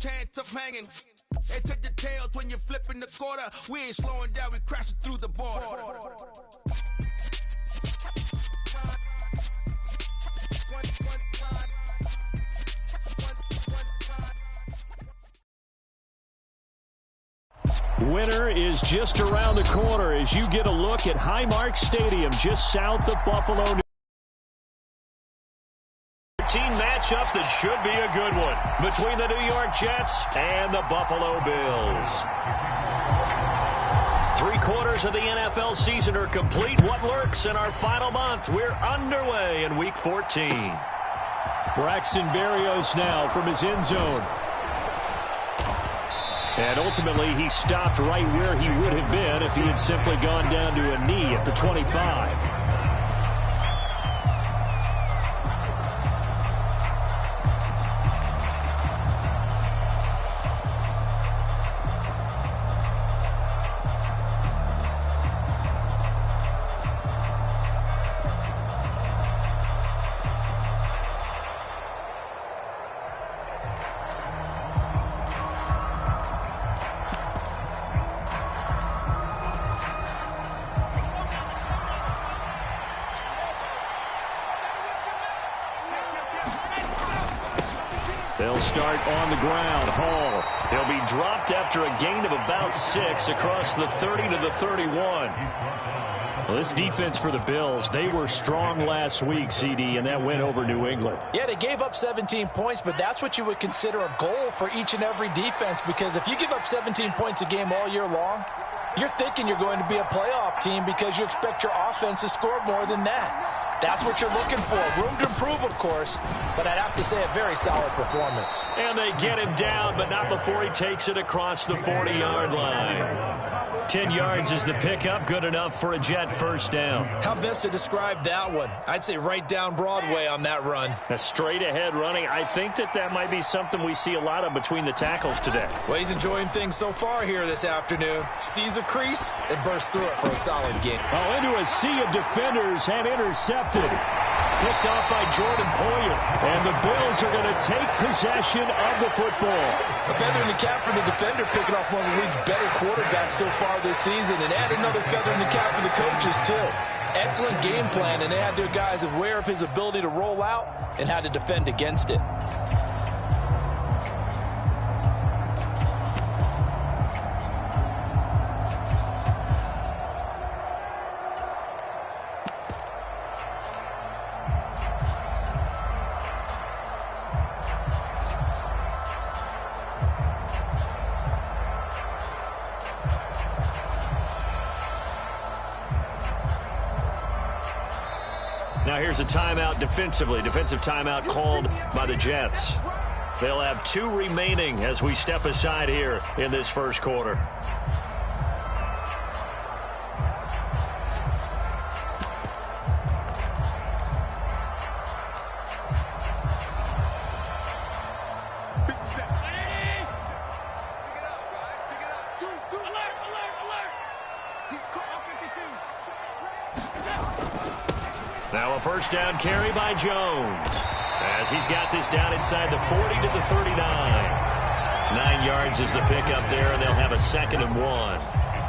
chance of hanging. They take the tails when you're flipping the quarter. We ain't slowing down, we crashing through the border. Winter is just around the corner as you get a look at Highmark Stadium just south of Buffalo. Team matchup that should be a good one between the New York Jets and the Buffalo Bills. 3/4 of the NFL season are complete. What lurks in our final month? We're underway in Week 14. Braxton Berrios now from his end zone. And ultimately, he stopped right where he would have been if he had simply gone down to a knee at the 25. They'll start on the ground. Hall. He'll be dropped after a gain of about 6 across the 30 to the 31. Well, this defense for the Bills, they were strong last week, CD, and that went over New England. Yeah, they gave up 17 points, but that's what you would consider a goal for each and every defense, because if you give up 17 points a game all year long, you're thinking you're going to be a playoff team because you expect your offense to score more than that. That's what you're looking for. Room to improve, of course, but I'd have to say a very solid performance. And they get him down, but not before he takes it across the 40-yard line. 10 yards is the pickup, good enough for a Jet first down. How best to describe that one? I'd say right down Broadway on that run. A straight-ahead running. I think that might be something we see a lot of between the tackles today. Well, he's enjoying things so far here this afternoon. Sees a crease and bursts through it for a solid gain. Well, into a sea of defenders and intercepted. Picked off by Jordan Poyer. And the Bills are going to take possession of the football. A feather in the cap for the defender, picking off one of the league's better quarterbacks so far this season, and add another feather in the cap for the coaches, too. Excellent game plan, and they had their guys aware of his ability to roll out and how to defend against it. Now here's a timeout defensively. Defensive timeout called by the Jets. They'll have 2 remaining as we step aside here in this first quarter. Now a first down carry by Jones as he's got this down inside the 40 to the 39. 9 yards is the pickup there, and they'll have a 2nd and 1.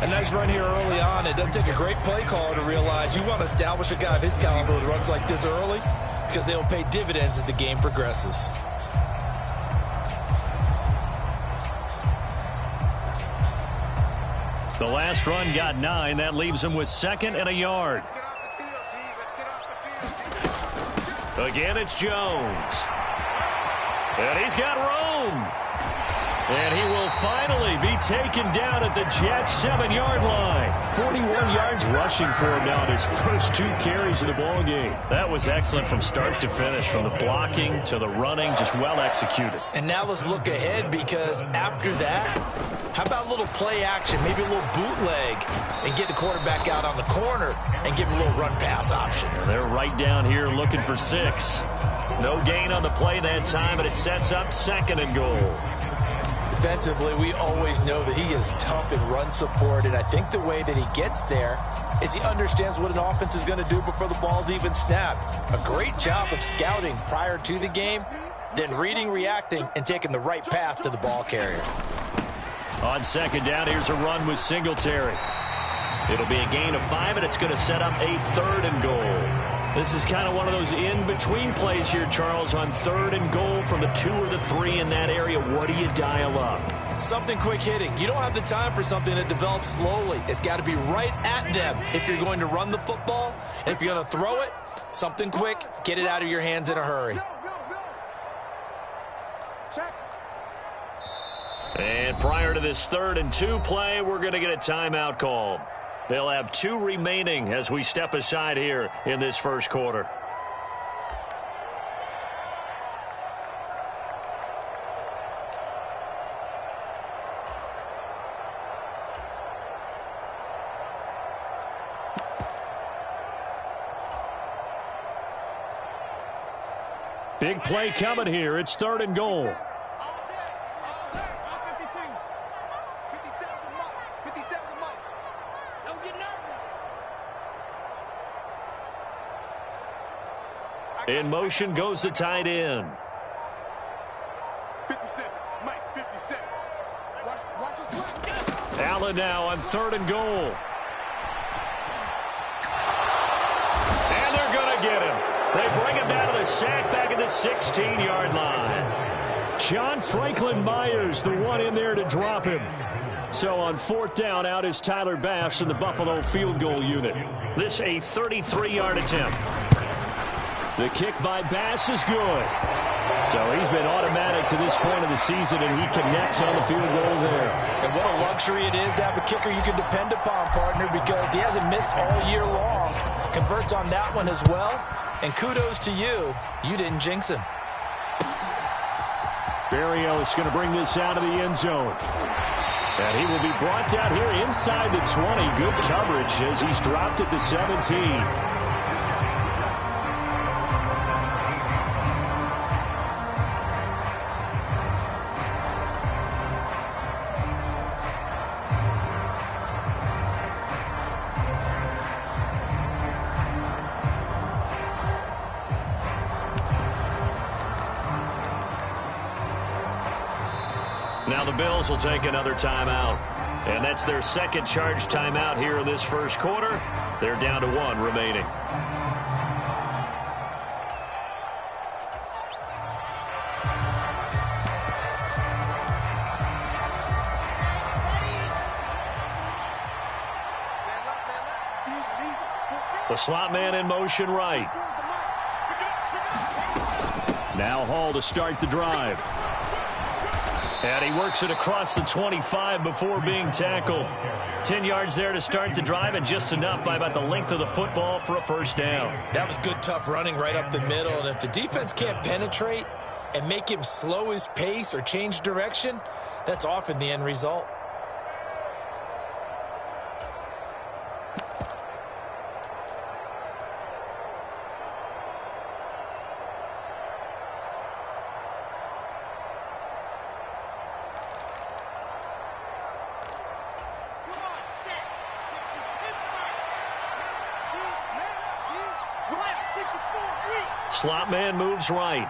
A nice run here early on. It doesn't take a great play caller to realize you want to establish a guy of his caliber with runs like this early because they will pay dividends as the game progresses. The last run got 9. That leaves him with 2nd and a yard. Again, it's Jones. And he's got room. And he will finally be taken down at the Jets' 7-yard line. 41 yards rushing for him now in his first 2 carries of the ball game. That was excellent from start to finish, from the blocking to the running, just well executed. And now let's look ahead, because after that, how about a little play action, maybe a little bootleg, and get the quarterback out on the corner and give him a little run pass option. And they're right down here looking for 6. No gain on the play that time, and it sets up 2nd and goal. Defensively, we always know that he is tough in run support, and I think the way that he gets there is he understands what an offense is going to do before the ball's even snapped. A great job of scouting prior to the game, then reading, reacting, and taking the right path to the ball carrier. On second down, here's a run with Singletary. It'll be a gain of 5, and it's going to set up a 3rd and goal. This is kind of one of those in-between plays here, Charles, on 3rd and goal from the 2 or the 3 in that area. What do you dial up? Something quick hitting. You don't have the time for something that develops slowly. It's got to be right at them if you're going to run the football. And if you're going to throw it, something quick, get it out of your hands in a hurry. And prior to this 3rd and 2 play, we're going to get a timeout called. They'll have 2 remaining as we step aside here in this first quarter. Big play coming here. It's 3rd and goal. In motion goes the tight end. 57, Mike, 57. Watch us left. Allen now on 3rd and goal. And they're going to get him. They bring him down to the sack back at the 16-yard line. John Franklin Myers, the one in there to drop him. So on 4th down, out is Tyler Bass in the Buffalo field goal unit. This a 33-yard attempt. The kick by Bass is good. So he's been automatic to this point of the season, and he connects on the field goal there. And what a luxury it is to have a kicker you can depend upon, partner, because he hasn't missed all year long. Converts on that one as well. And kudos to you. You didn't jinx him. Berrios going to bring this out of the end zone. And he will be brought down here inside the 20. Good coverage as he's dropped at the 17. Now the Bills will take another timeout. And that's their second charge timeout here in this first quarter. They're down to 1 remaining. The slot man in motion right. Now Hall to start the drive. And he works it across the 25 before being tackled. 10 yards there to start the drive, and just enough by about the length of the football for a first down. That was good, tough running right up the middle. And if the defense can't penetrate and make him slow his pace or change direction, that's often the end result. Slot man moves right.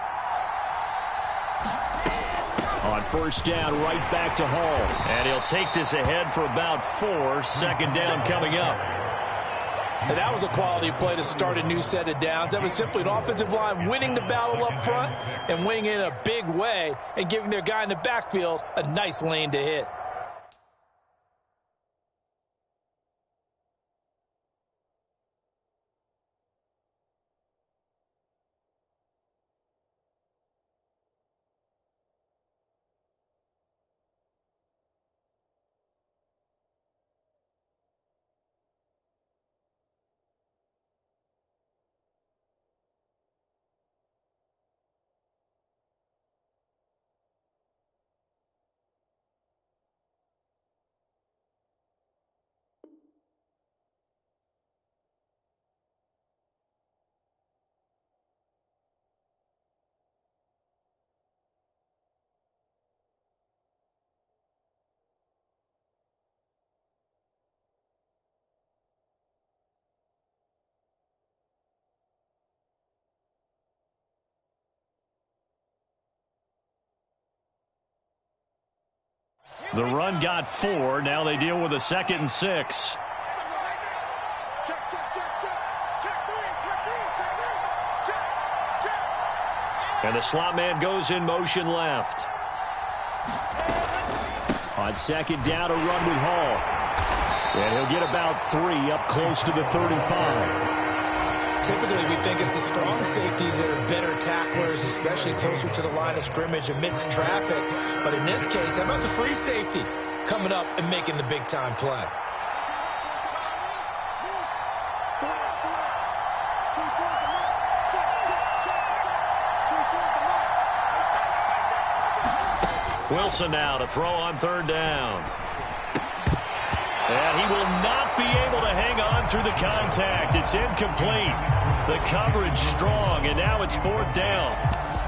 On first down, right back to Hall. And he'll take this ahead for about 4. Second down coming up. And that was a quality play to start a new set of downs. That was simply an offensive line winning the battle up front and winning in a big way and giving their guy in the backfield a nice lane to hit. The run got 4. Now they deal with a 2nd and 6. And the slot man goes in motion left. On 2nd down, a run with Hall. And he'll get about 3 up close to the 35. Typically, we think it's the strong safeties that are better tacklers, especially closer to the line of scrimmage amidst traffic. But in this case, how about the free safety coming up and making the big-time play? Wilson now to throw on 3rd down. And he will not be able to hang on through the contact. It's incomplete. The coverage strong, and now it's 4th down.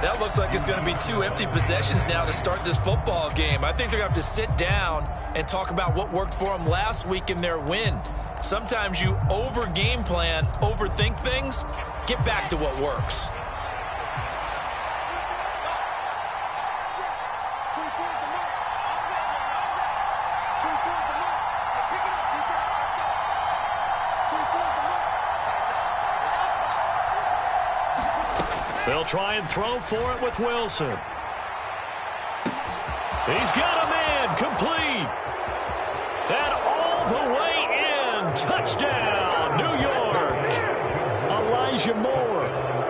That looks like it's going to be 2 empty possessions now to start this football game. I think they're going to have to sit down and talk about what worked for them last week in their win. Sometimes you over-game plan, overthink things. Get back to what works. They'll try and throw for it with Wilson. He's got a man complete. And all the way in. Touchdown, New York. Elijah Moore,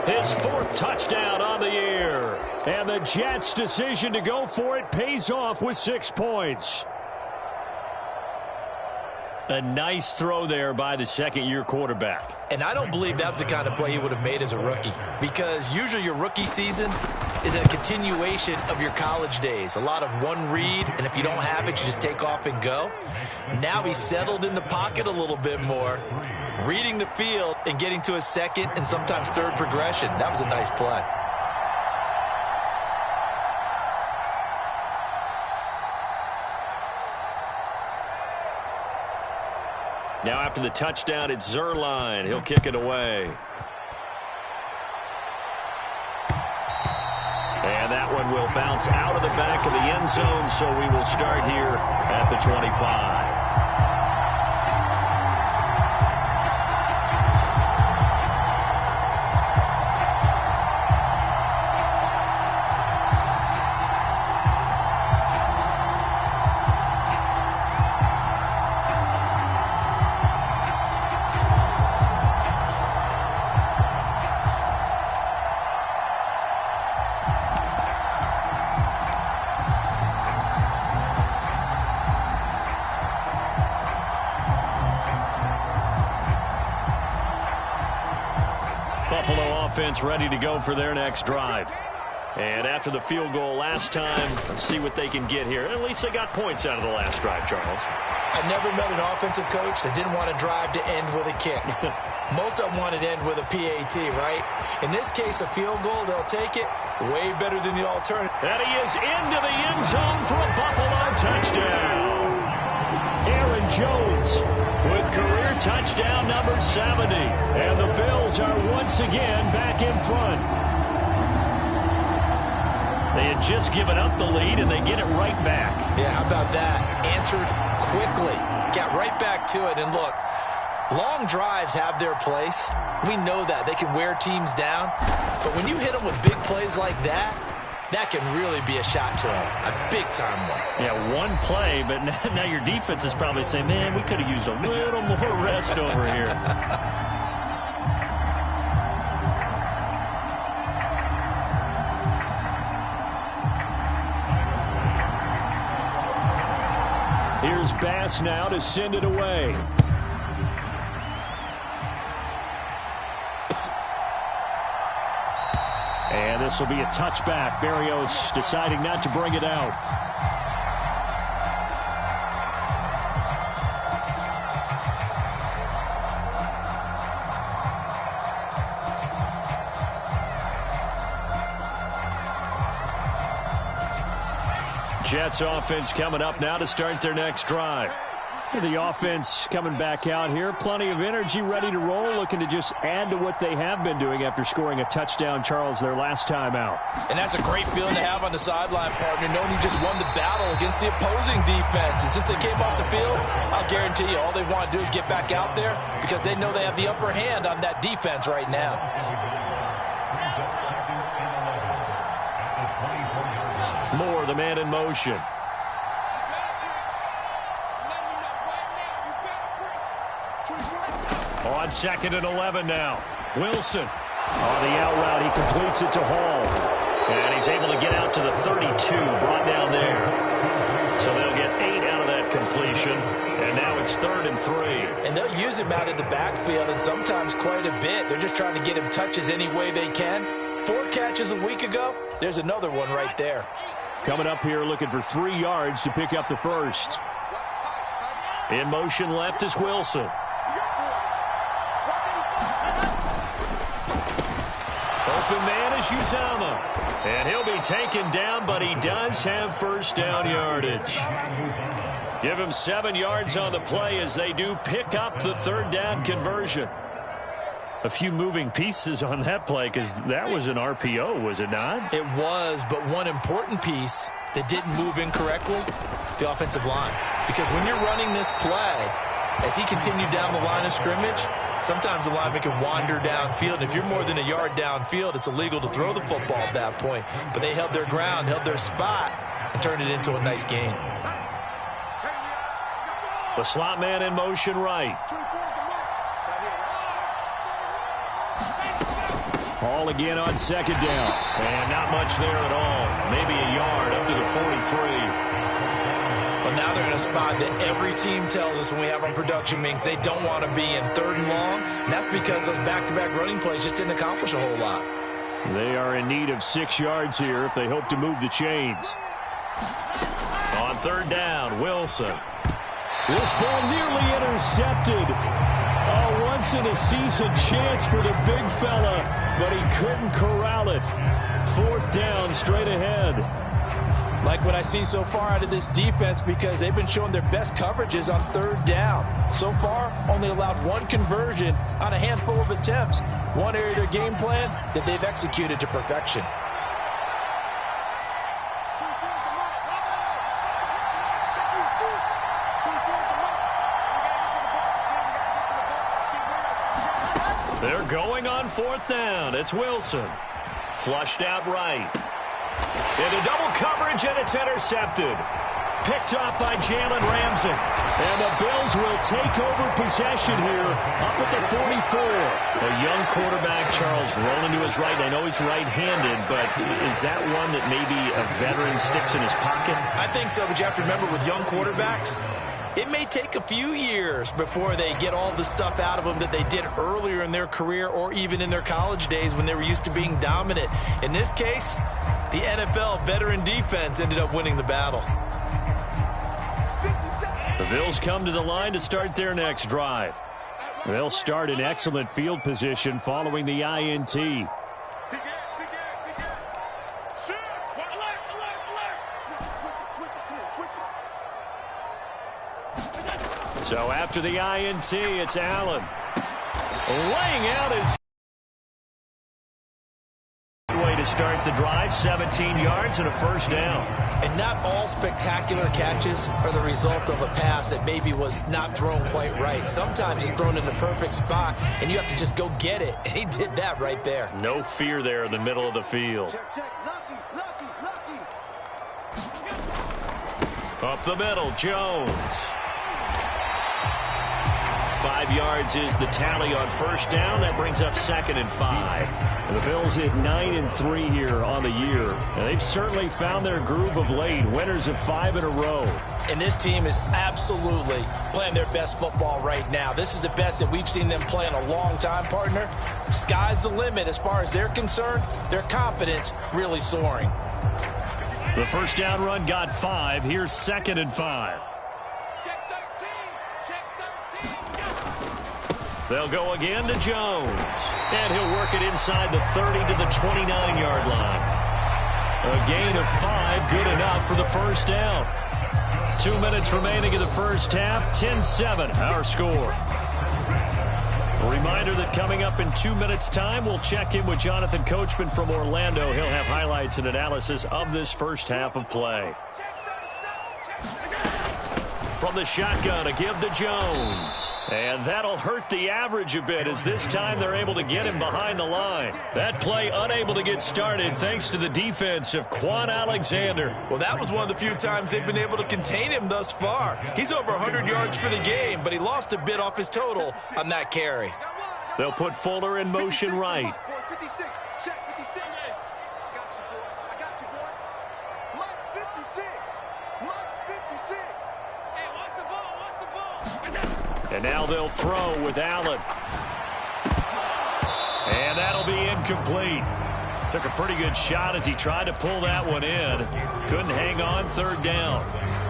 his 4th touchdown on the year. And the Jets' decision to go for it pays off with 6 points. A nice throw there by the 2nd-year quarterback. And I don't believe that was the kind of play he would have made as a rookie, because usually your rookie season is a continuation of your college days. A lot of one read, and if you don't have it, you just take off and go. Now he's settled in the pocket a little bit more, reading the field and getting to a 2nd and sometimes 3rd progression. That was a nice play. Now after the touchdown, it's Zerline. He'll kick it away. And that one will bounce out of the back of the end zone, so we will start here at the 25. Buffalo offense ready to go for their next drive. And after the field goal last time, let's see what they can get here. At least they got points out of the last drive, Charles. I've never met an offensive coach that didn't want to drive to end with a kick. Most of them want to end with a PAT, right? In this case, a field goal, they'll take it. Way better than the alternative. And he is into the end zone for a Buffalo touchdown. Aaron Jones with career touchdown number 70. And the Bills are once again back in front. They had just given up the lead, and they get it right back. Yeah, how about that? Answered quickly. Got right back to it. And look, long drives have their place. We know that. They can wear teams down. But when you hit them with big plays like that, that can really be a shot to them. A big-time one. Yeah, one play, but now your defense is probably saying, man, we could have used a little more rest over here. Here's Bass now to send it away. And this will be a touchback. Berrios deciding not to bring it out. Jets offense coming up now to start their next drive. The offense coming back out here. Plenty of energy, ready to roll, looking to just add to what they have been doing after scoring a touchdown, Charles, their last time out. And that's a great feeling to have on the sideline, partner, knowing you just won the battle against the opposing defense. And since they came off the field, I'll guarantee you all they want to do is get back out there because they know they have the upper hand on that defense right now. Moore, the man in motion. On 2nd and 11 now. Wilson on the out route. He completes it to Hall. And he's able to get out to the 32. Brought down there. So they'll get 8 out of that completion. And now it's 3rd and 3. And they'll use him out in the backfield and sometimes quite a bit. They're just trying to get him touches any way they can. 4 catches a week ago. There's another one right there. Coming up here looking for 3 yards to pick up the first. In motion left is Wilson. Open man is Uzama. And he'll be taken down, but he does have first down yardage. Give him 7 yards on the play as they do pick up the 3rd down conversion. A few moving pieces on that play because that was an RPO, was it not? It was, but one important piece that didn't move incorrectly, the offensive line. Because when you're running this play, as he continued down the line of scrimmage, sometimes the lineman can wander downfield. And if you're more than a yard downfield, it's illegal to throw the football at that point. But they held their ground, held their spot, and turned it into a nice gain. The slot man in motion right. Hall again on 2nd down. And not much there at all. Maybe a yard up to the 43. But now they're in a spot that every team tells us when we have our production meetings they don't want to be in 3rd and long. And that's because those back-to-back running plays just didn't accomplish a whole lot. They are in need of 6 yards here if they hope to move the chains. On 3rd down, Wilson. This ball nearly intercepted. A once-in-a-season chance for the big fella, but he couldn't corral it. 4th down, straight ahead. Like what I see so far out of this defense because they've been showing their best coverages on 3rd down. So far, only allowed 1 conversion on a handful of attempts. One area of their game plan that they've executed to perfection. They're going on 4th down. It's Wilson. Flushed out right. Into double coverage, and it's intercepted. Picked off by Jalen Ramsey. And the Bills will take over possession here up at the 44. A young quarterback, Charles, rolling to his right. I know he's right-handed, but is that one that maybe a veteran sticks in his pocket? I think so, but you have to remember with young quarterbacks, it may take a few years before they get all the stuff out of them that they did earlier in their career or even in their college days when they were used to being dominant. In this case, the NFL veteran defense ended up winning the battle. The Bills come to the line to start their next drive. They'll start in excellent field position following the INT. So after the INT, it's Allen. Laying out his way to start the drive, 17 yards and a first down. And not all spectacular catches are the result of a pass that maybe was not thrown quite right. Sometimes it's thrown in the perfect spot, and you have to just go get it. And he did that right there. No fear there in the middle of the field. Up the middle, Jones. 5 yards is the tally on first down. That brings up 2nd and 5. And the Bills hit 9-3 here on the year. And they've certainly found their groove of late. Winners of 5 in a row. And this team is absolutely playing their best football right now. This is the best that we've seen them play in a long time, partner. Sky's the limit as far as they're concerned. Their confidence really soaring. The first down run got 5. Here's 2nd and 5. They'll go again to Jones. And he'll work it inside the 30 to the 29-yard line. A gain of 5, good enough for the first down. 2 minutes remaining in the first half. 10-7, our score. A reminder that coming up in 2 minutes' time, we'll check in with Jonathan Coachman from Orlando. He'll have highlights and analysis of this first half of play. From the shotgun, a give to Jones. And that'll hurt the average a bit, as this time they're able to get him behind the line. That play unable to get started thanks to the defense of Quan Alexander. Well, that was one of the few times they've been able to contain him thus far. He's over 100 yards for the game, but he lost a bit off his total on that carry. They'll put Fuller in motion right. And now they'll throw with Allen. And that'll be incomplete. Took a pretty good shot as he tried to pull that one in. Couldn't hang on, third down.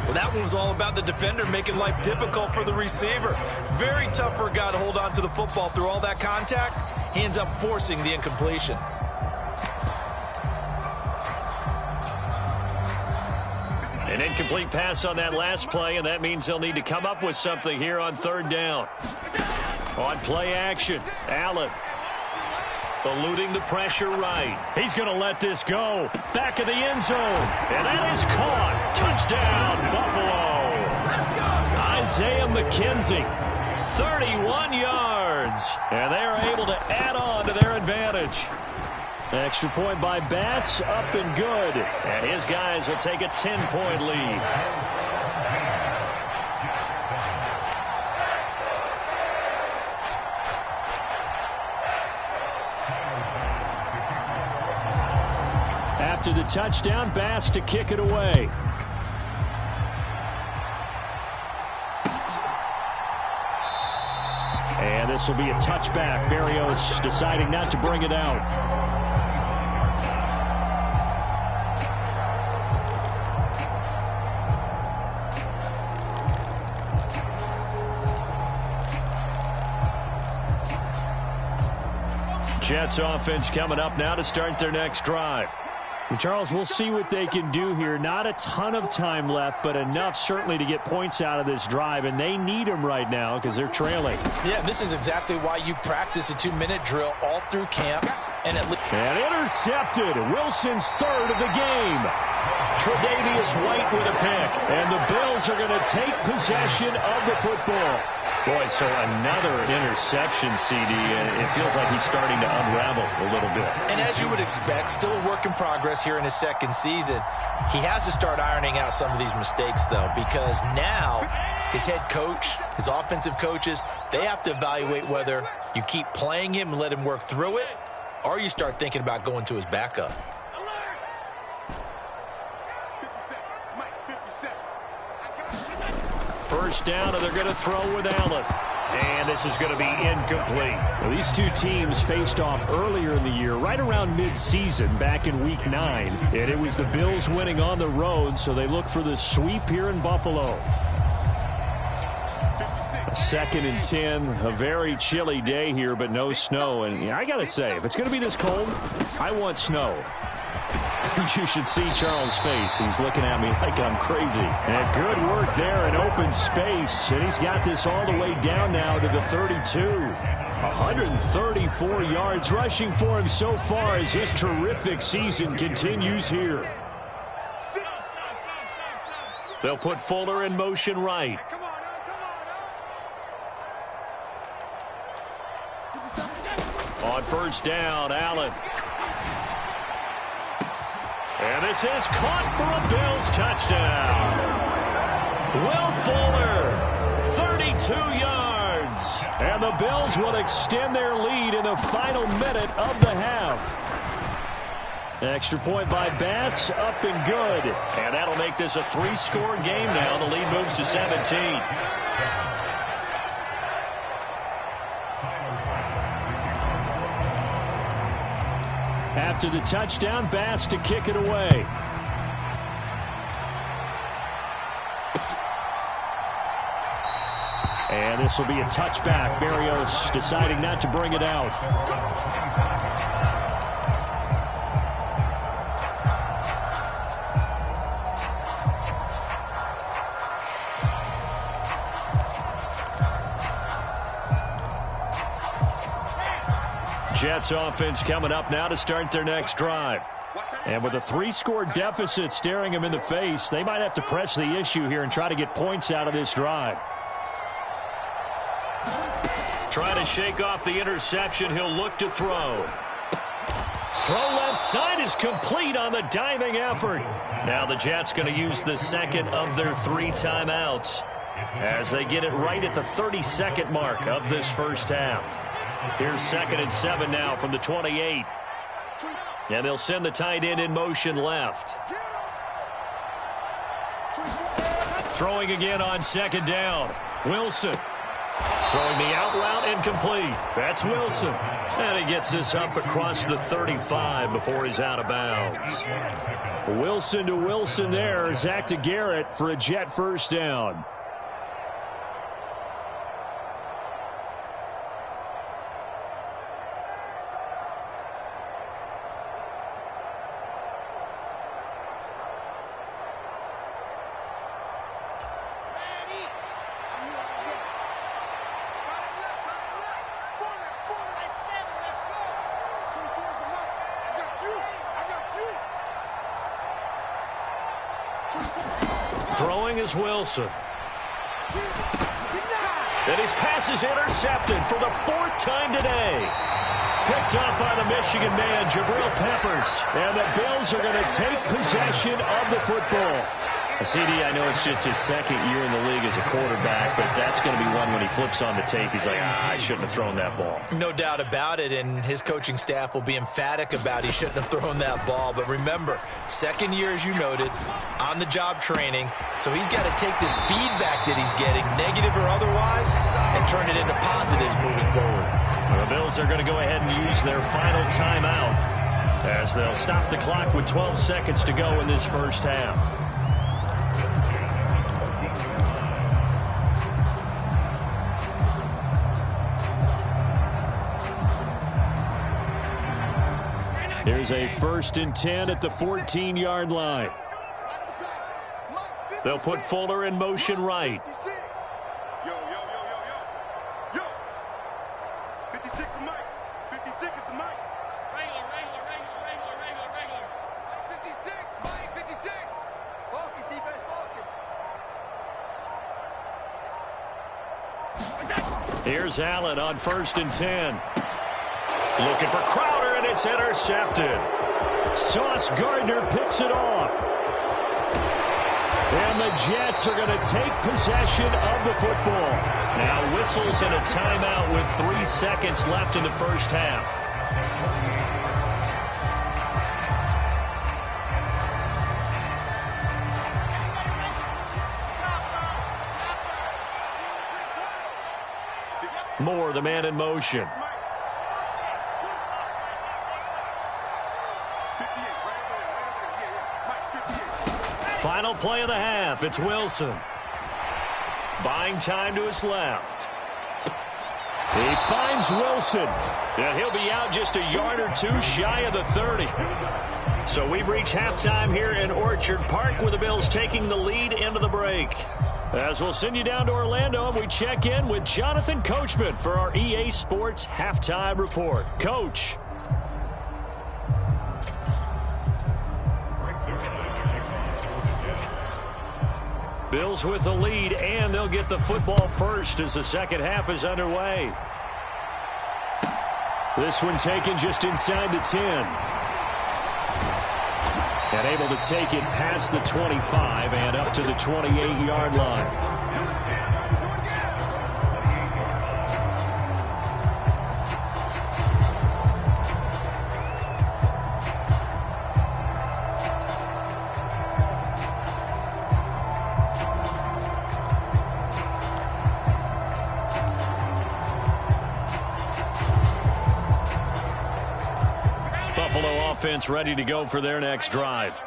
Well, that one was all about the defender making life difficult for the receiver. Very tough for a guy to hold on to the football through all that contact. He ends up forcing the incompletion. An incomplete pass on that last play, and that means they'll need to come up with something here on third down. On play action, Allen eluding the pressure right. He's going to let this go. Back of the end zone, and that is caught. Touchdown, Buffalo. Isaiah McKenzie, 31 yards, and they are able to add on to their advantage. Extra point by Bass, up and good. And his guys will take a 10-point lead. After the touchdown, Bass to kick it away. And this will be a touchback. Berrios deciding not to bring it out. Jets offense coming up now to start their next drive. And Charles, we'll see what they can do here. Not a ton of time left, but enough certainly to get points out of this drive, and they need them right now because they're trailing. Yeah, this is exactly why you practice a 2-minute drill all through camp. And intercepted. Wilson's third of the game. Tre'Davious White with a pick. And the Bills are going to take possession of the football. Boy, so another interception, CD, and it feels like he's starting to unravel a little bit. And as you would expect, still a work in progress here in his second season. He has to start ironing out some of these mistakes, though, because now his head coach, his offensive coaches, they have to evaluate whether you keep playing him and let him work through it, or you start thinking about going to his backup. First down, and they're going to throw with Allen. And this is going to be incomplete. Well, these two teams faced off earlier in the year, right around mid-season, back in Week 9. And it was the Bills winning on the road, so they look for the sweep here in Buffalo. A 2nd and 10, a very chilly day here, but no snow. And I got to say, if it's going to be this cold, I want snow. You should see Charles' face. He's looking at me like I'm crazy. And good work there in open space. And he's got this all the way down now to the 32. 134 yards rushing for him so far as his terrific season continues here. They'll put Fuller in motion right. On first down, Allen. And this is caught for a Bills touchdown. Will Fuller, 32 yards. And the Bills will extend their lead in the final minute of the half. Extra point by Bass, up and good. And that'll make this a 3-score game now. The lead moves to 17. After the touchdown, Bass to kick it away. And this will be a touchback. Berrios deciding not to bring it out. Jets offense coming up now to start their next drive. And with a 3-score deficit staring them in the face, they might have to press the issue here and try to get points out of this drive. Trying to shake off the interception. He'll look to throw. Throw left side is complete on the diving effort. Now the Jets going to use the second of their 3 timeouts as they get it right at the 32nd mark of this first half. Here's 2nd and 7 now from the 28. And they'll send the tight end in motion left. Throwing again on 2nd down. Wilson. Throwing the out route incomplete. That's Wilson. And he gets this up across the 35 before he's out of bounds. Wilson to Wilson there. Zach to Garrett for a Jet first down. Throwing is Wilson. And his pass is intercepted for the 4th time today. Picked up by the Michigan man, Jabril Peppers. And the Bills are going to take possession of the football. CD, I know it's just his 2nd year in the league as a quarterback, but that's going to be one when he flips on the tape. He's like, I shouldn't have thrown that ball. No doubt about it, and his coaching staff will be emphatic about he shouldn't have thrown that ball. But remember, 2nd year, as you noted, on-the-job training, so he's got to take this feedback that he's getting, negative or otherwise, and turn it into positives moving forward. The Bills are going to go ahead and use their final timeout as they'll stop the clock with 12 seconds to go in this first half. Here's a 1st and 10 at the 14-yard line. They'll put Fuller in motion right. Yo, yo, yo, yo, yo. Yo. 56 is Mike. 56 is the Mike. Regular. 56, Mike, 56. Focus, defense, focus. Here's Allen on 1st and 10. Looking for Crowder, and it's intercepted. Sauce Gardner picks it off. And the Jets are going to take possession of the football. Now whistles and a timeout with 3 seconds left in the first half. Moore, the man in motion. Final play of the half. It's Wilson. Buying time to his left. He finds Wilson. And he'll be out just a yard or 2 shy of the 30. So we've reached halftime here in Orchard Park with the Bills taking the lead into the break. As we'll send you down to Orlando, and we check in with Jonathan Coachman for our EA Sports Halftime Report. Coach. Bills with the lead, and they'll get the football first as the second half is underway. This one taken just inside the 10. And able to take it past the 25 and up to the 28-yard line. Offense ready to go for their next drive.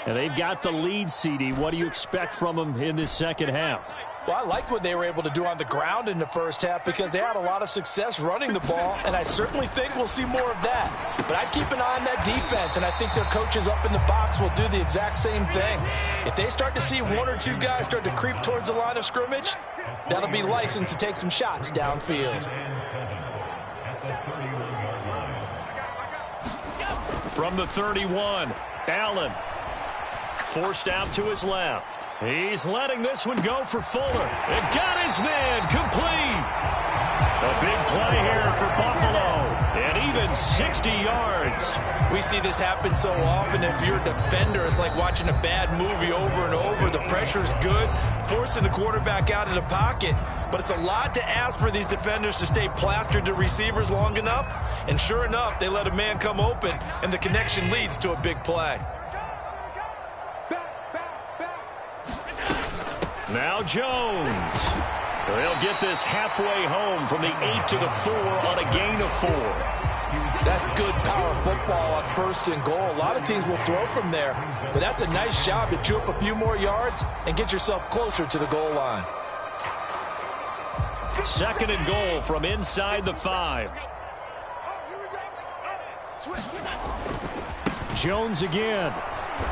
And they've got the lead, CD. What do you expect from them in this second half? Well, I like what they were able to do on the ground in the first half because they had a lot of success running the ball, and I certainly think we'll see more of that. But I'd keep an eye on that defense, and I think their coaches up in the box will do the exact same thing. If they start to see 1 or 2 guys start to creep towards the line of scrimmage, that'll be licensed to take some shots downfield. From the 31, Allen. Forced out to his left. He's letting this one go for Fuller. And got his man complete. A big play here for Buffalo. And even 60 yards. We see this happen so often. If you're a defender, it's like watching a bad movie over and over. The pressure's good, forcing the quarterback out of the pocket. But it's a lot to ask for these defenders to stay plastered to receivers long enough. And sure enough, they let a man come open, and the connection leads to a big play. Now Jones. They'll get this halfway home from the 8 to the 4 on a gain of 4. That's good power football on 1st and goal. A lot of teams will throw from there, but that's a nice job to chew up a few more yards and get yourself closer to the goal line. 2nd and goal from inside the 5. Jones again.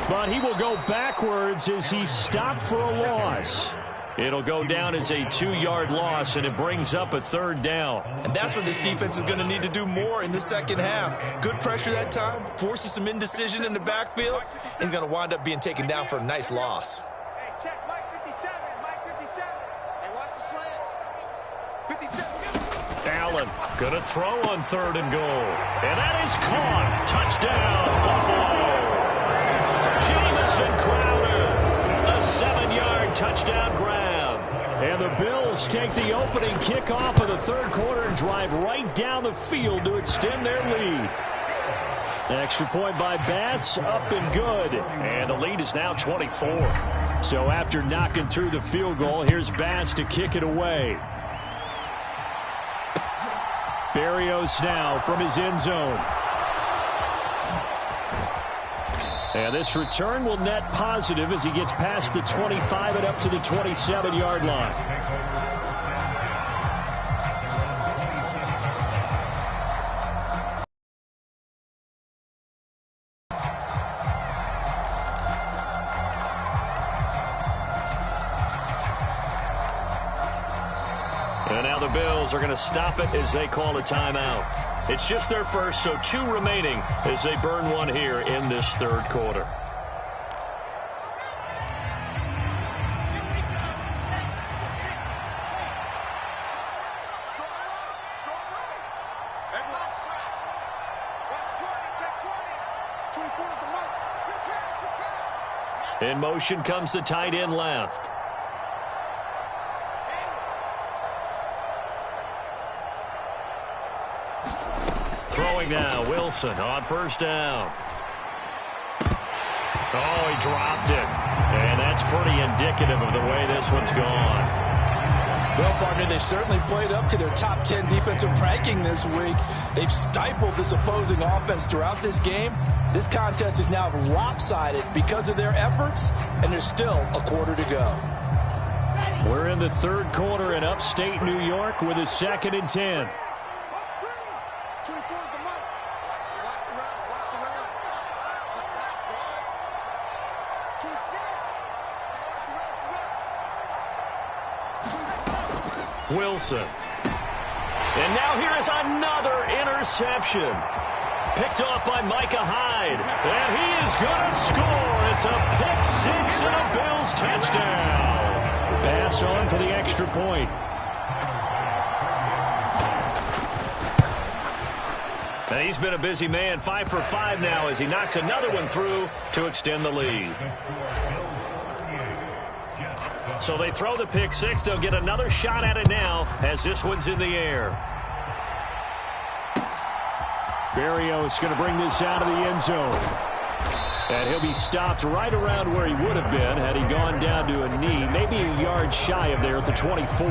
But he will go backwards as he's stopped for a loss. It'll go down as a 2-yard loss, and it brings up a 3rd down. And that's what this defense is going to need to do more in the second half. Good pressure that time, forces some indecision in the backfield. He's going to wind up being taken down for a nice loss. Hey, check Mike 57, Mike 57. Hey, watch the slant. 57. Allen going to throw on 3rd and goal. And that is caught. Touchdown, Buffalo. Jamison Crowder, a 7-yard touchdown grab. And the Bills take the opening kickoff of the 3rd quarter and drive right down the field to extend their lead. Extra point by Bass, up and good. And the lead is now 24. So after knocking through the field goal, here's Bass to kick it away. Berrios now from his end zone. And this return will net positive as he gets past the 25 and up to the 27-yard line. And now the Bills are going to stop it as they call a timeout. It's just their first, so 2 remaining as they burn one here in this 3rd quarter. In motion comes the tight end left. Throwing now, Wilson on 1st down. Oh, he dropped it. And that's pretty indicative of the way this one's gone. Well, partner, they've certainly played up to their top 10 defensive ranking this week. They've stifled this opposing offense throughout this game. This contest is now lopsided because of their efforts, and there's still a quarter to go. We're in the 3rd quarter in upstate New York with a 2nd and 10. Wilson. And now here is another interception. Picked off by Micah Hyde. And he is going to score. It's a pick 6 and a Bills touchdown. Bass on for the extra point. And he's been a busy man, 5 for 5 now as he knocks another one through to extend the lead. So they throw the pick 6. They'll get another shot at it now as this one's in the air. Berrios going to bring this out of the end zone. And he'll be stopped right around where he would have been had he gone down to a knee, maybe a yard shy of there at the 24.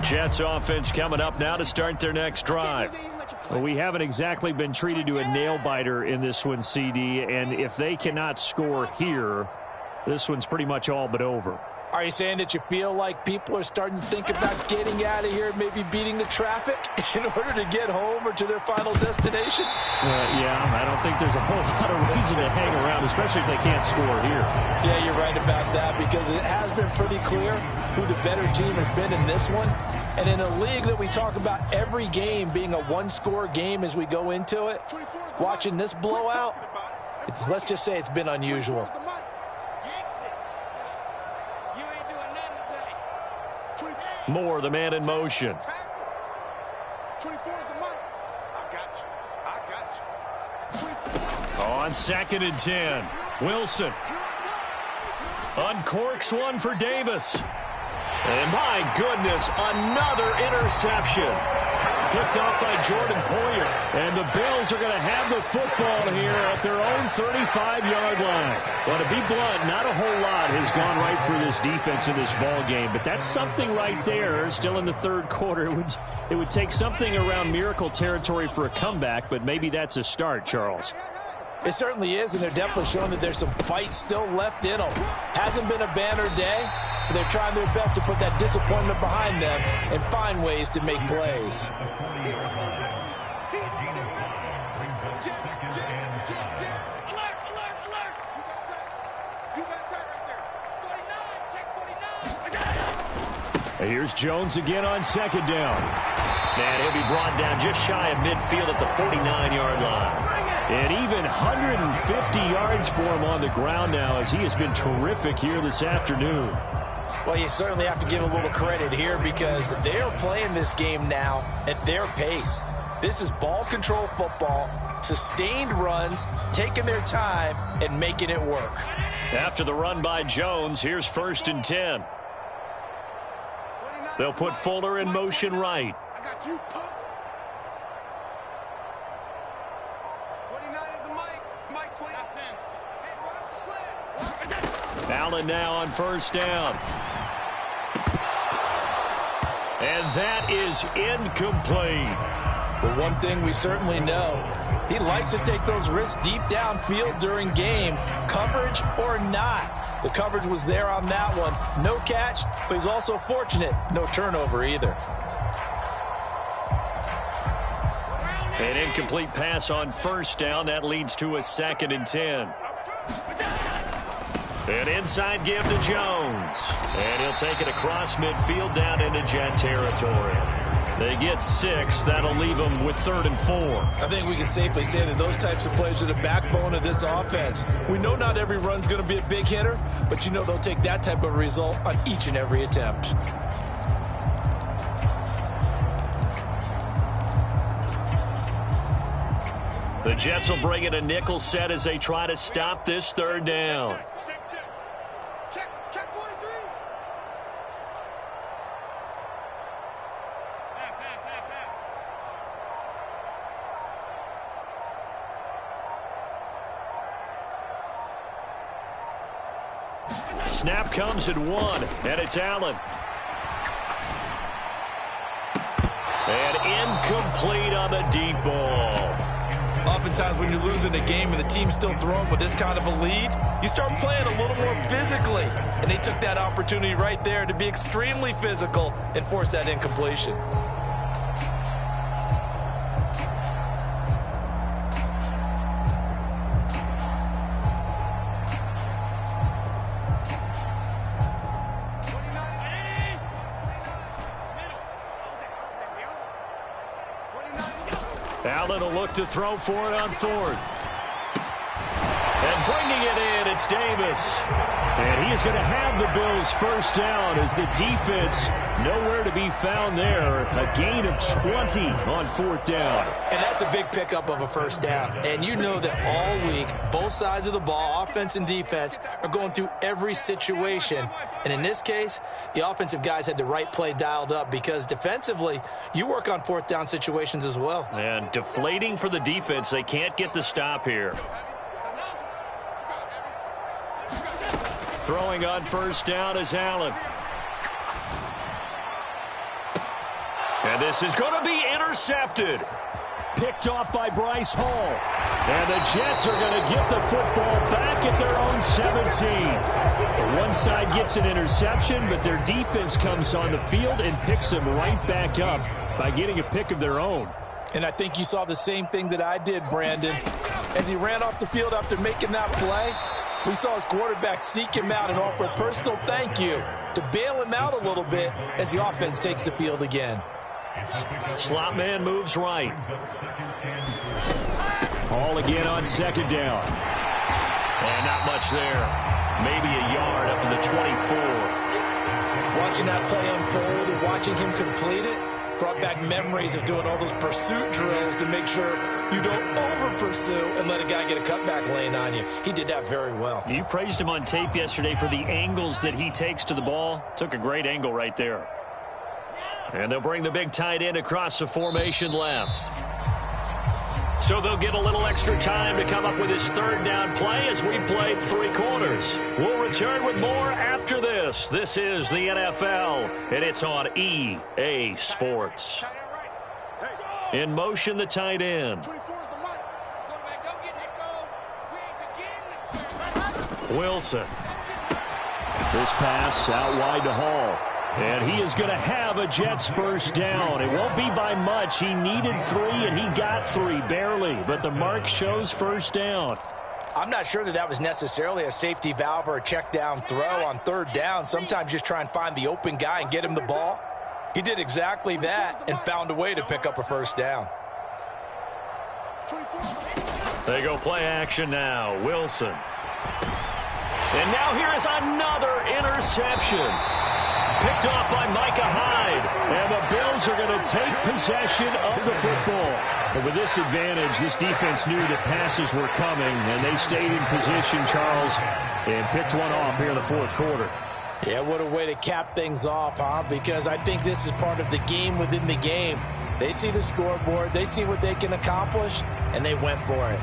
Jets offense coming up now to start their next drive. Well, we haven't exactly been treated to a nail-biter in this one, CD, and if they cannot score here, this one's pretty much all but over. Are you saying that you feel like people are starting to think about getting out of here, maybe beating the traffic in order to get home or to their final destination? Yeah, I don't think there's a whole lot of reason to hang around, especially if they can't score here. Yeah, you're right about that, because it has been pretty clear who the better team has been in this one. And in a league that we talk about every game being a one-score game as we go into it, watching this blowout, let's just say it's been unusual. Moore, the man in motion. 24 is the mic. I got you. I got you. On 2nd and 10. Wilson. Uncorks one for Davis. And my goodness, another interception. Picked off by Jordan Poyer. And the Bills are going to have the football here at their own 35-yard line. Well, to be blunt, not a whole lot has gone right for this defense in this ball game, but that's something right there. Still in the third quarter. It would take something around miracle territory for a comeback, but maybe that's a start, Charles. It certainly is, and they're definitely showing that there's some fight still left in them. Hasn't been a banner day, but they're trying their best to put that disappointment behind them and find ways to make plays. Here's Jones again on 2nd down. And he'll be brought down just shy of midfield at the 49-yard line. And even 150 yards for him on the ground now, as he has been terrific here this afternoon. Well, you certainly have to give a little credit here, because they are playing this game now at their pace. This is ball control football, sustained runs, taking their time and making it work. After the run by Jones, here's 1st and 10. They'll put Fuller in motion right. I got you, Pup. 29 is the mic. Mike 20. Hey, rush slant. Allen now on 1st down. And that is incomplete. But one thing we certainly know, he likes to take those risks deep downfield during games, coverage or not. The coverage was there on that one. No catch, but he's also fortunate. No turnover either. An incomplete pass on 1st down. That leads to a 2nd and 10. An inside give to Jones. And he'll take it across midfield down into Jet territory. They get 6. That'll leave them with 3rd and 4. I think we can safely say that those types of plays are the backbone of this offense. We know not every run's going to be a big hitter, but you know they'll take that type of result on each and every attempt. The Jets will bring in a nickel set as they try to stop this 3rd down. Check 43. Snap comes at 1, and it's Allen. And incomplete on the deep ball. Oftentimes when you're losing a game and the team's still throwing with this kind of a lead, you start playing a little more physically. And they took that opportunity right there to be extremely physical and force that incompletion. Allen will look to throw for it on 4th. And bringing it in, it's Davis. And he is going to have the Bills 1st down as the defense nowhere to be found there. A gain of 20 on 4th down. And that's a big pickup of a 1st down. And you know that all week, both sides of the ball, offense and defense, are going through every situation. And in this case, the offensive guys had the right play dialed up, because defensively, you work on 4th down situations as well. And deflating for the defense. They can't get the stop here. Throwing on 1st down is Allen. And this is going to be intercepted. Picked off by Bryce Hall. And the Jets are going to get the football back at their own 17. One side gets an interception, but their defense comes on the field and picks them right back up by getting a pick of their own. And I think you saw the same thing that I did, Brandon. As he ran off the field after making that play, we saw his quarterback seek him out and offer a personal thank you to bail him out a little bit as the offense takes the field again. Slot man moves right. Hall again on second down. And not much there. Maybe a yard up to the 24. Watching that play unfold and watching him complete it brought back memories of doing all those pursuit drills to make sure you don't over-pursue and let a guy get a cutback lane on you. He did that very well. You praised him on tape yesterday for the angles that he takes to the ball. Took a great angle right there. And they'll bring the big tight end across the formation left. So they'll get a little extra time to come up with his third down play as we played 3 quarters. We'll return with more after this. This is the NFL, and it's on EA Sports. In motion, the tight end. Wilson. This pass out wide to Hall. And he is going to have a Jets first down. It won't be by much. He needed 3, and he got 3, barely. But the mark shows first down. I'm not sure that that was necessarily a safety valve or a check down throw on third down. Sometimes just try and find the open guy and get him the ball. He did exactly that and found a way to pick up a first down. They go play action now. Wilson. And now here is another interception. Picked off by Micah Hyde. And the Bills are going to take possession of the football. But with this advantage, this defense knew that passes were coming, and they stayed in position, Charles, and picked one off here in the fourth quarter. Yeah, what a way to cap things off, huh? Because I think this is part of the game within the game. They see the scoreboard, they see what they can accomplish, and they went for it.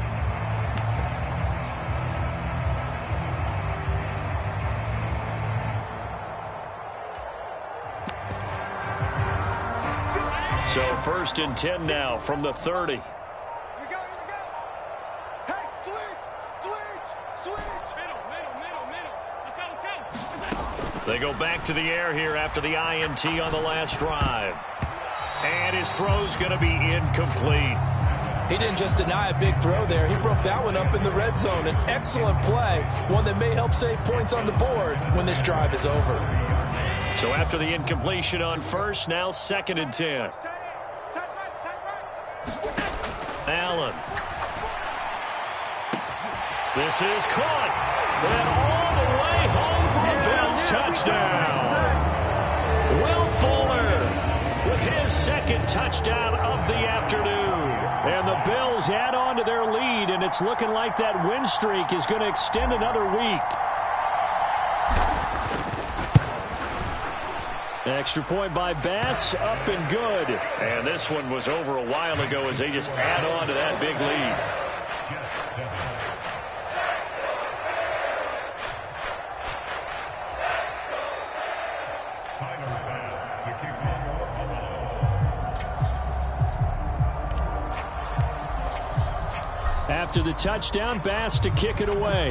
So 1st and 10 now from the 30. Here we go. Hey, switch. Middle. Let's go. They go back to the air here after the INT on the last drive. And his throw's going to be incomplete. He didn't just deny a big throw there. He broke that one up in the red zone. An excellent play, one that may help save points on the board when this drive is over. So after the incompletion on first, now 2nd and 10. Allen. This is caught. And all the way home for a Bills touchdown. Will Fuller with his 2nd touchdown of the afternoon. And the Bills add on to their lead, and it's looking like that win streak is going to extend another week. Extra point by Bass, up and good. And this one was over a while ago as they just add on to that big lead. After the touchdown, Bass to kick it away.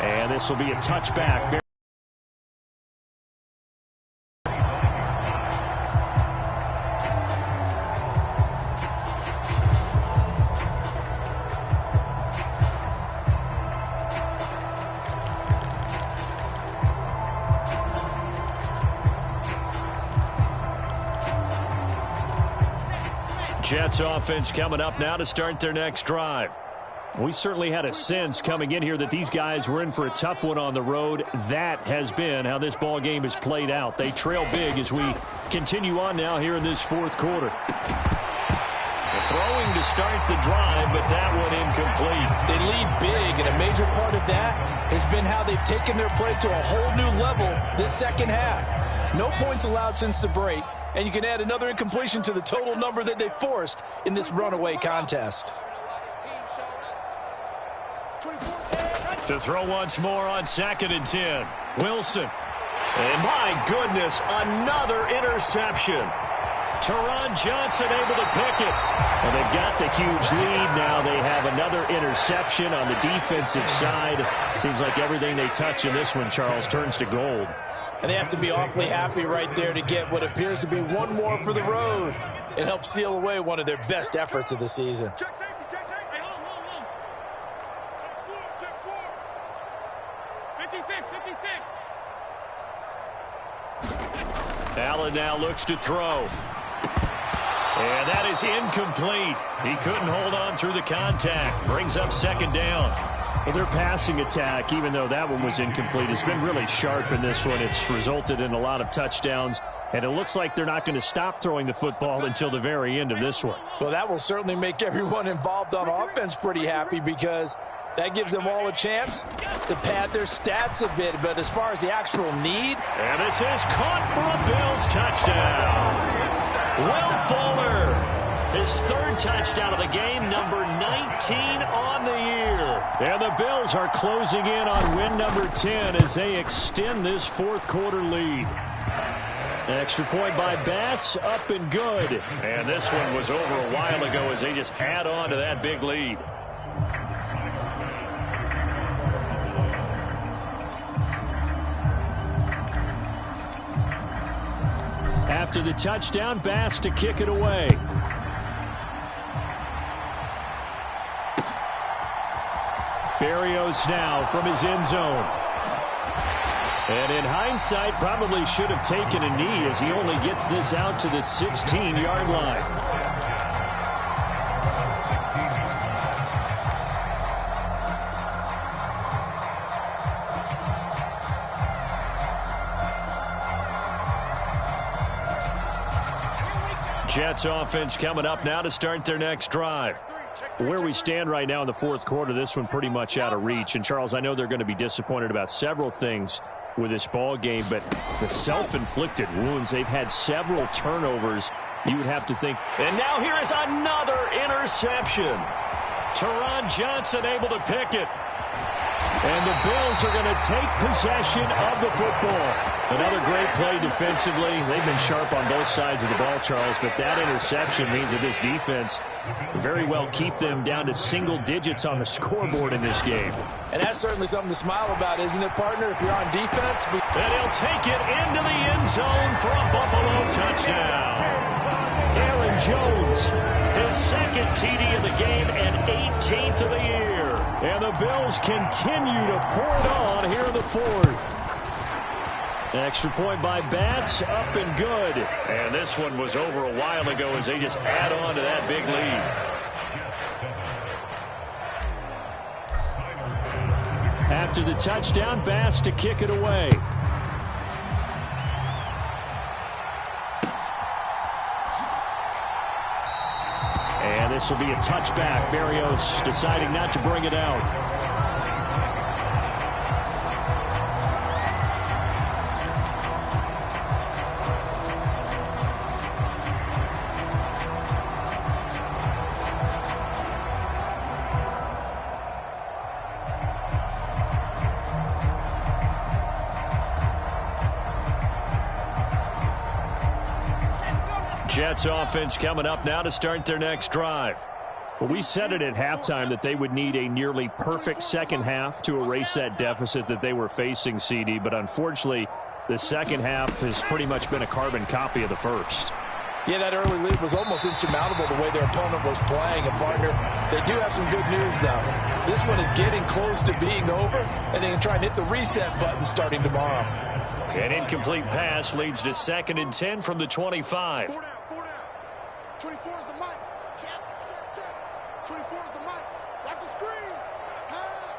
And this will be a touchback. Jets offense coming up now to start their next drive. We certainly had a sense coming in here that these guys were in for a tough one on the road. That has been how this ball game has played out. They trail big as we continue on now here in this fourth quarter. The throwing to start the drive, but that one incomplete. They lead big, and a major part of that has been how they've taken their play to a whole new level this second half. No points allowed since the break, and you can add another incompletion to the total number that they forced in this runaway contest. To throw once more on 2nd and 10. Wilson. And my goodness, another interception. Teron Johnson able to pick it. Well, they've got the huge lead now. They have another interception on the defensive side. Seems like everything they touch in this one, Charles, turns to gold. And they have to be awfully happy right there to get what appears to be one more for the road. It helps seal away one of their best efforts of the season. Check safety, check safety. Hey, hold. Check four. 56. Allen now looks to throw. And that is incomplete. He couldn't hold on through the contact. Brings up second down. Well, their passing attack, even though that one was incomplete, has been really sharp in this one. It's resulted in a lot of touchdowns, and it looks like they're not going to stop throwing the football until the very end of this one. Well, that will certainly make everyone involved on offense pretty happy because that gives them all a chance to pad their stats a bit. But as far as the actual need. And this is caught for a Bills touchdown. Will Fuller, his third touchdown of the game, number 19 on the year. And the Bills are closing in on win number 10 as they extend this fourth quarter lead. Extra point by Bass, up and good. And this one was over a while ago as they just add on to that big lead. After the touchdown, Bass to kick it away. Berrios now from his end zone. And in hindsight, probably should have taken a knee as he only gets this out to the 16-yard line. Jets offense coming up now to start their next drive. Where we stand right now in the fourth quarter, this one pretty much out of reach. And, Charles, I know they're going to be disappointed about several things with this ball game, but the self-inflicted wounds, they've had several turnovers. You would have to think. And now here is another interception. Teron Johnson able to pick it. And the Bills are going to take possession of the football. Another great play defensively. They've been sharp on both sides of the ball, Charles, but that interception means that this defense very well keep them down to single digits on the scoreboard in this game. And that's certainly something to smile about, isn't it, partner, if you're on defense? And he'll take it into the end zone for a Buffalo touchdown. Aaron Jones, his second TD of the game and 18th of the year. And the Bills continue to pour it on here in the fourth. Extra point by Bass, up and good. And this one was over a while ago as they just add on to that big lead. After the touchdown, Bass to kick it away. And this will be a touchback. Berrios deciding not to bring it out. Jets offense coming up now to start their next drive. Well, we said it at halftime that they would need a nearly perfect second half to erase that deficit that they were facing, CD. But unfortunately, the second half has pretty much been a carbon copy of the first. Yeah, that early lead was almost insurmountable the way their opponent was playing. And, partner, they do have some good news, though. This one is getting close to being over, and they can try and hit the reset button starting tomorrow. An incomplete pass leads to 2nd and 10 from the 25. 24 is the mic. Check. 24 is the mic. Watch the screen. Pass.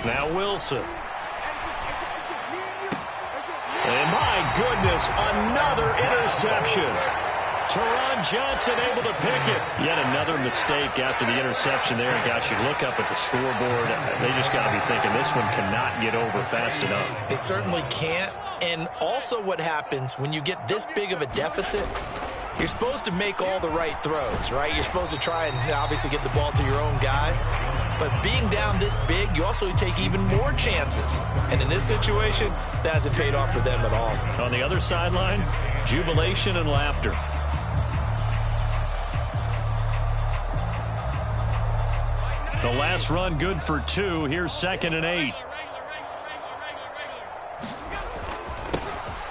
Now Wilson. And my goodness, another interception. Teron Johnson able to pick it. Yet another mistake after the interception there. And gosh, you look up at the scoreboard. They just got to be thinking this one cannot get over fast enough. It certainly can't. And also what happens when you get this big of a deficit, you're supposed to make all the right throws, right? You're supposed to try and obviously get the ball to your own guys. But being down this big, you also take even more chances. And in this situation, that hasn't paid off for them at all. On the other sideline, jubilation and laughter. The last run good for 2. Here's 2nd and 8.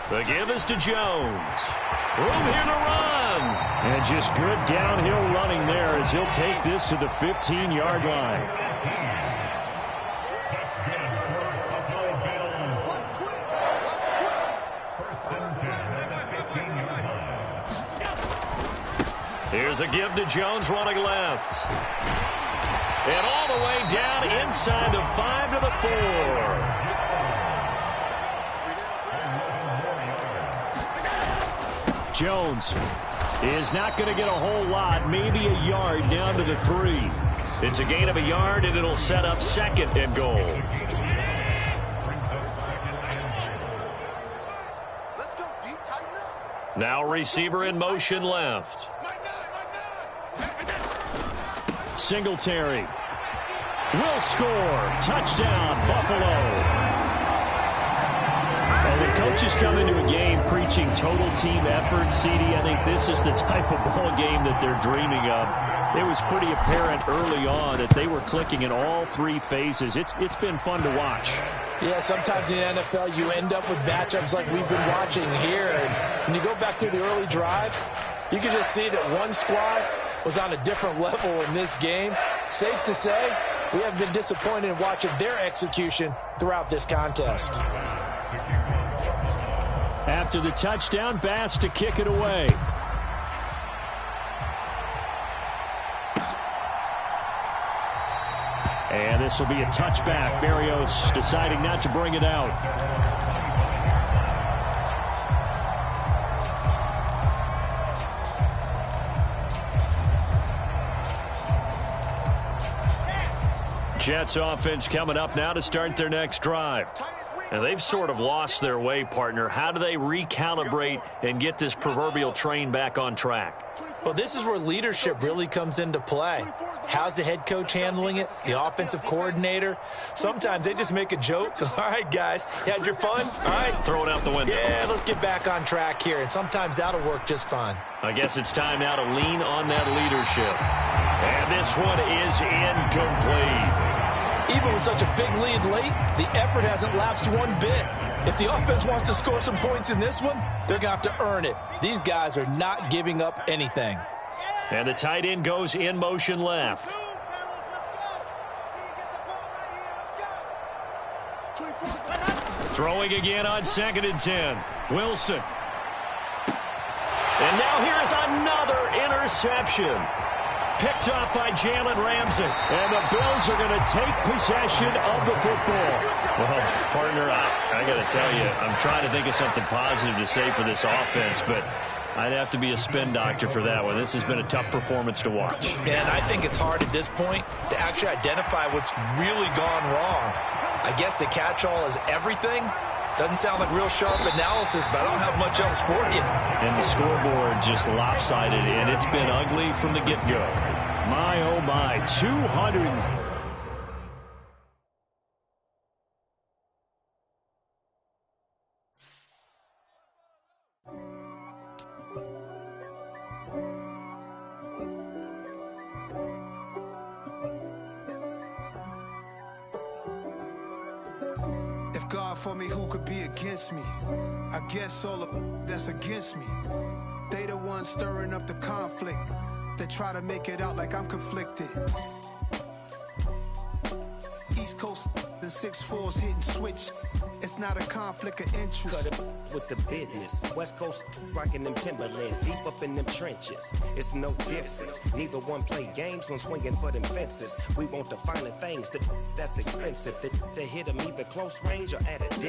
The give is to Jones. Room here to run. And just good downhill running there as he'll take this to the 15-yard line. Here's a give to Jones running left. And all the way down inside the 5 to the 4. Jones is not going to get a whole lot, maybe a yard down to the 3. It's a gain of a yard, and it'll set up 2nd and goal. Let's go deep, tighten up. Now receiver in motion left. Singletary will score. Touchdown, Buffalo. Well, when coaches come into a game preaching total team effort, CD, I think this is the type of ball game that they're dreaming of. It was pretty apparent early on that they were clicking in all 3 phases. It's been fun to watch. Yeah, sometimes in the NFL you end up with matchups like we've been watching here. And when you go back through the early drives, you can just see that one squad was on a different level in this game. Safe to say, we have been disappointed in watching their execution throughout this contest. After the touchdown, Bass to kick it away. And this will be a touchback. Berrios deciding not to bring it out. Jets offense coming up now to start their next drive. And they've sort of lost their way, partner. How do they recalibrate and get this proverbial train back on track? Well, this is where leadership really comes into play. How's the head coach handling it? The offensive coordinator? Sometimes they just make a joke. All right, guys, you had your fun? All right. Throw it out the window. Yeah, let's get back on track here. And sometimes that'll work just fine. I guess it's time now to lean on that leadership. And this one is incomplete. Even with such a big lead late, the effort hasn't lapsed one bit. If the offense wants to score some points in this one, they're going to have to earn it. These guys are not giving up anything. And the tight end goes in motion left. Throwing again on 2nd and 10. Wilson. And now here's another interception. Picked up by Jalen Ramsey. And the Bills are going to take possession of the football. Well, partner, I got to tell you, I'm trying to think of something positive to say for this offense, but I'd have to be a spin doctor for that one. This has been a tough performance to watch. And I think it's hard at this point to actually identify what's really gone wrong. I guess the catch-all is everything. Doesn't sound like real sharp analysis, but I don't have much else for you. And the scoreboard just lopsided, and it's been ugly from the get-go. My, oh my, 200. God for me, who could be against me? I guess all of that's against me. They the ones stirring up the conflict. They try to make it out like I'm conflicted. East Coast, the 6'4s hitting switch. It's not a conflict of interest. Cut it with the business. West Coast rocking them Timberlands, deep up in them trenches. It's no difference. Neither one play games when swinging for them fences. We want the finer things that's expensive. That hit them either close range or at a distance.